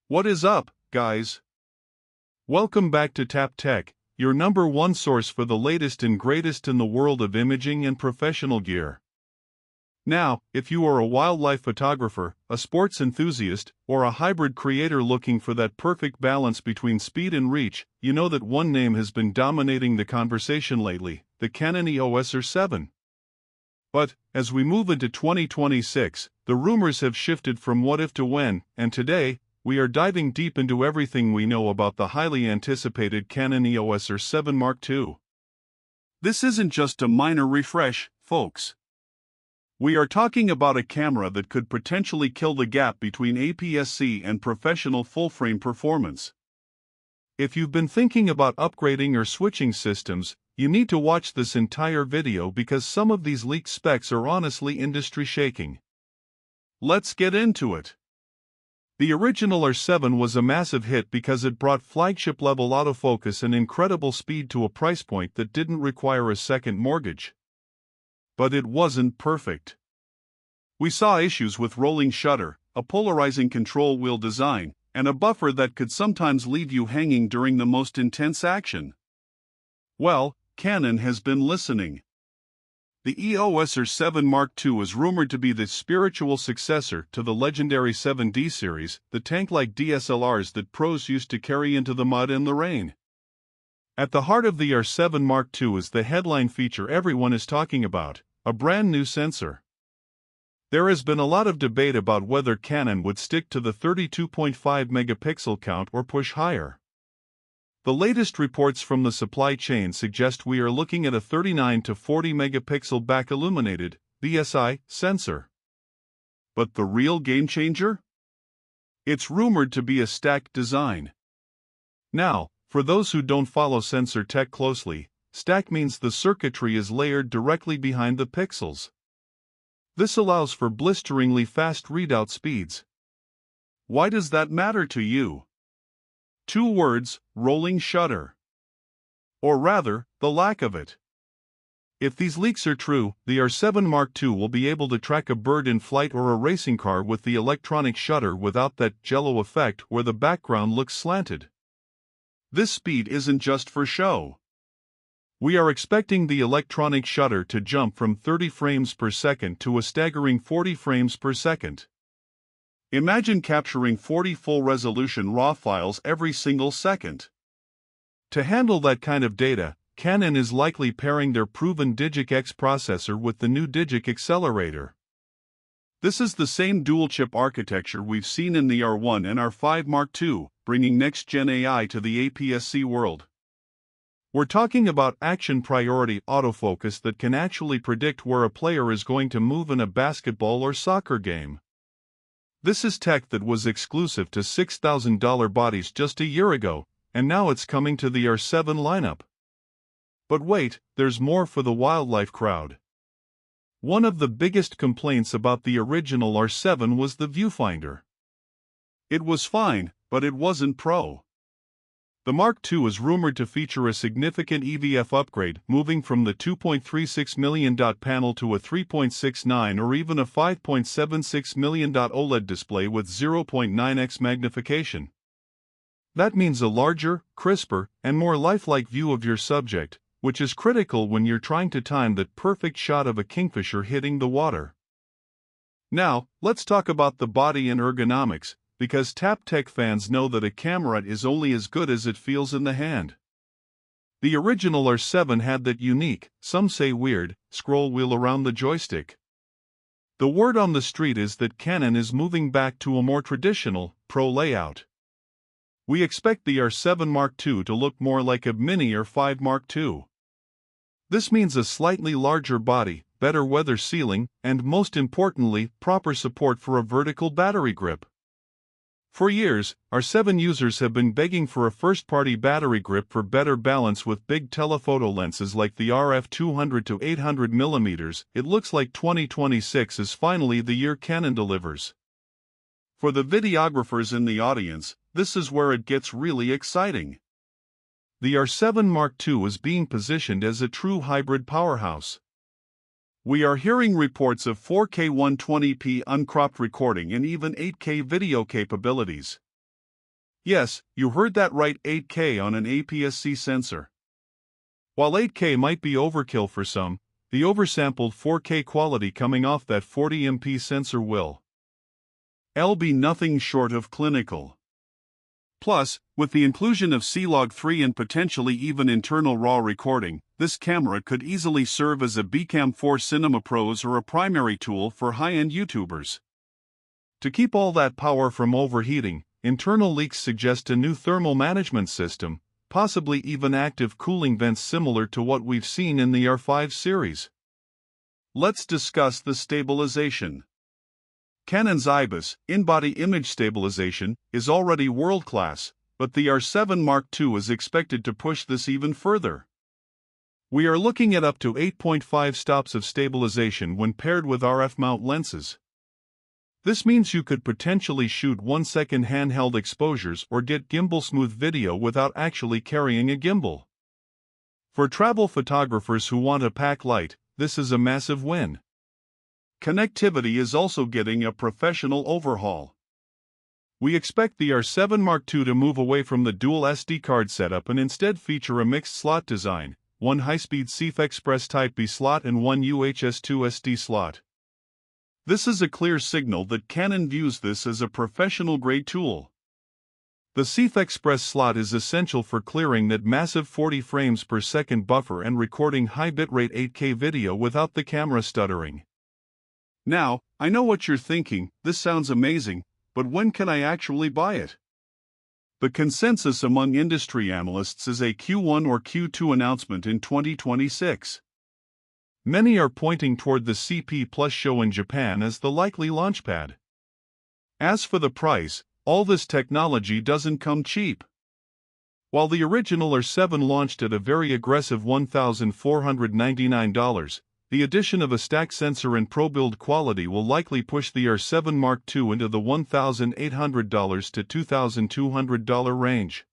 What is up, guys? Welcome back to Tap Tech, your number one source for the latest and greatest in the world of imaging and professional gear. Now, if you are a wildlife photographer, a sports enthusiast, or a hybrid creator looking for that perfect balance between speed and reach, you know that one name has been dominating the conversation lately: the Canon EOS R7. But, as we move into 2026, the rumors have shifted from what if to when, and today, we are diving deep into everything we know about the highly anticipated Canon EOS R7 Mark II. This isn't just a minor refresh, folks. We are talking about a camera that could potentially kill the gap between APS-C and professional full-frame performance. If you've been thinking about upgrading or switching systems, you need to watch this entire video because some of these leaked specs are honestly industry-shaking. Let's get into it. The original R7 was a massive hit because it brought flagship-level autofocus and incredible speed to a price point that didn't require a second mortgage. But it wasn't perfect. We saw issues with rolling shutter, a polarizing control wheel design, and a buffer that could sometimes leave you hanging during the most intense action. Well, Canon has been listening. The EOS R7 Mark II is rumored to be the spiritual successor to the legendary 7D series, the tank-like DSLRs that pros used to carry into the mud and the rain. At the heart of the R7 Mark II is the headline feature everyone is talking about: a brand new sensor. There has been a lot of debate about whether Canon would stick to the 32.5 megapixel count or push higher. The latest reports from the supply chain suggest we are looking at a 39 to 40 megapixel back-illuminated BSI sensor. But the real game changer? It's rumored to be a stacked design. Now, for those who don't follow sensor tech closely, stack means the circuitry is layered directly behind the pixels. This allows for blisteringly fast readout speeds. Why does that matter to you? 2 words: rolling shutter. Or rather, the lack of it. If these leaks are true, the R7 Mark II will be able to track a bird in flight or a racing car with the electronic shutter without that jello effect where the background looks slanted. This speed isn't just for show. We are expecting the electronic shutter to jump from 30 frames per second to a staggering 40 frames per second. Imagine capturing 40 full-resolution RAW files every single second. To handle that kind of data, Canon is likely pairing their proven Digic X processor with the new Digic accelerator. This is the same dual-chip architecture we've seen in the R1 and R5 Mark II, bringing next-gen AI to the APS-C world. We're talking about action priority autofocus that can actually predict where a player is going to move in a basketball or soccer game. This is tech that was exclusive to $6,000 bodies just a year ago, and now it's coming to the R7 lineup. But wait, there's more for the wildlife crowd. One of the biggest complaints about the original R7 was the viewfinder. It was fine, but it wasn't pro. The Mark II is rumored to feature a significant EVF upgrade, moving from the 2.36 million dot panel to a 3.69 or even a 5.76 million dot OLED display with 0.9x magnification. That means a larger, crisper, and more lifelike view of your subject, which is critical when you're trying to time that perfect shot of a kingfisher hitting the water. Now, let's talk about the body and ergonomics, because Tap Tech fans know that a camera is only as good as it feels in the hand. The original R7 had that unique, some say weird, scroll wheel around the joystick. The word on the street is that Canon is moving back to a more traditional, pro layout. We expect the R7 Mark II to look more like a Mini R5 Mark II. This means a slightly larger body, better weather sealing, and most importantly, proper support for a vertical battery grip. For years, R7 users have been begging for a first-party battery grip for better balance with big telephoto lenses like the RF 200 to 800 mm. It looks like 2026 is finally the year Canon delivers. For the videographers in the audience, this is where it gets really exciting. The R7 Mark II is being positioned as a true hybrid powerhouse. We are hearing reports of 4K 120p uncropped recording and even 8K video capabilities. Yes, you heard that right, 8K on an APS-C sensor. While 8K might be overkill for some, the oversampled 4K quality coming off that 40MP sensor will be nothing short of clinical. Plus, with the inclusion of C-Log3 and potentially even internal RAW recording, this camera could easily serve as a Bcam 4 Cinema Pros or a primary tool for high-end YouTubers. To keep all that power from overheating, internal leaks suggest a new thermal management system, possibly even active cooling vents similar to what we've seen in the R5 series. Let's discuss the stabilization. Canon's IBIS, in-body image stabilization, is already world-class, but the R7 Mark II is expected to push this even further. We are looking at up to 8.5 stops of stabilization when paired with RF mount lenses. This means you could potentially shoot 1-second handheld exposures or get gimbal-smooth video without actually carrying a gimbal. For travel photographers who want a pack light, this is a massive win. Connectivity is also getting a professional overhaul. We expect the R7 Mark II to move away from the dual SD card setup and instead feature a mixed slot design, one high-speed CF Express Type B slot and one UHS-2 SD slot. This is a clear signal that Canon views this as a professional-grade tool. The CF Express slot is essential for clearing that massive 40 frames per second buffer and recording high bitrate 8K video without the camera stuttering. Now, I know what you're thinking, this sounds amazing, but when can I actually buy it? The consensus among industry analysts is a Q1 or Q2 announcement in 2026. Many are pointing toward the CP Plus show in Japan as the likely launchpad. As for the price, all this technology doesn't come cheap. While the original R7 launched at a very aggressive $1,499, the addition of a stacked sensor and pro-build quality will likely push the R7 Mark II into the $1,800 to $2,200 range.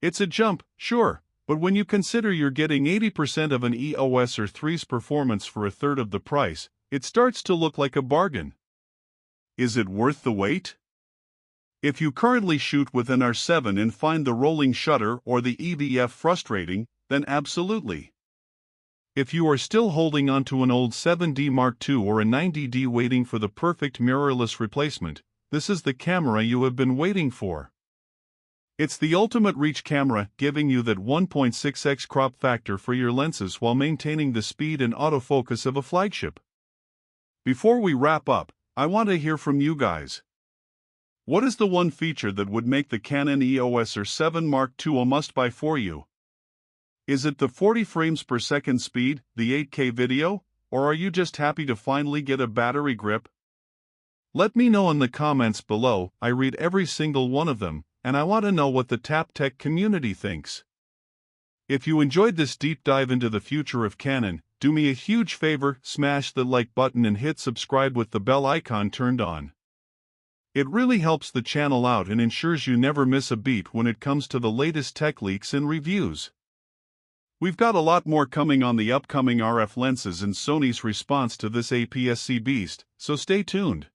It's a jump, sure, but when you consider you're getting 80% of an EOS R3's performance for a third of the price, it starts to look like a bargain. Is it worth the wait? If you currently shoot with an R7 and find the rolling shutter or the EVF frustrating, then absolutely. If you are still holding onto an old 7D Mark II or a 90D waiting for the perfect mirrorless replacement, this is the camera you have been waiting for. It's the ultimate reach camera, giving you that 1.6x crop factor for your lenses while maintaining the speed and autofocus of a flagship. Before we wrap up, I want to hear from you guys. What is the one feature that would make the Canon EOS R7 Mark II a must-buy for you? Is it the 40 frames per second speed, the 8K video, or are you just happy to finally get a battery grip? Let me know in the comments below. I read every single one of them, and I want to know what the Tap Tech community thinks. If you enjoyed this deep dive into the future of Canon, do me a huge favor, smash the like button and hit subscribe with the bell icon turned on. It really helps the channel out and ensures you never miss a beat when it comes to the latest tech leaks and reviews. We've got a lot more coming on the upcoming RF lenses and Sony's response to this APS-C beast, so stay tuned.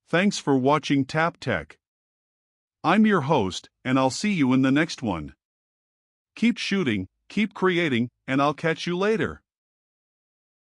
Thanks for watching Tap Tech. I'm your host, and I'll see you in the next one. Keep shooting, keep creating, and I'll catch you later.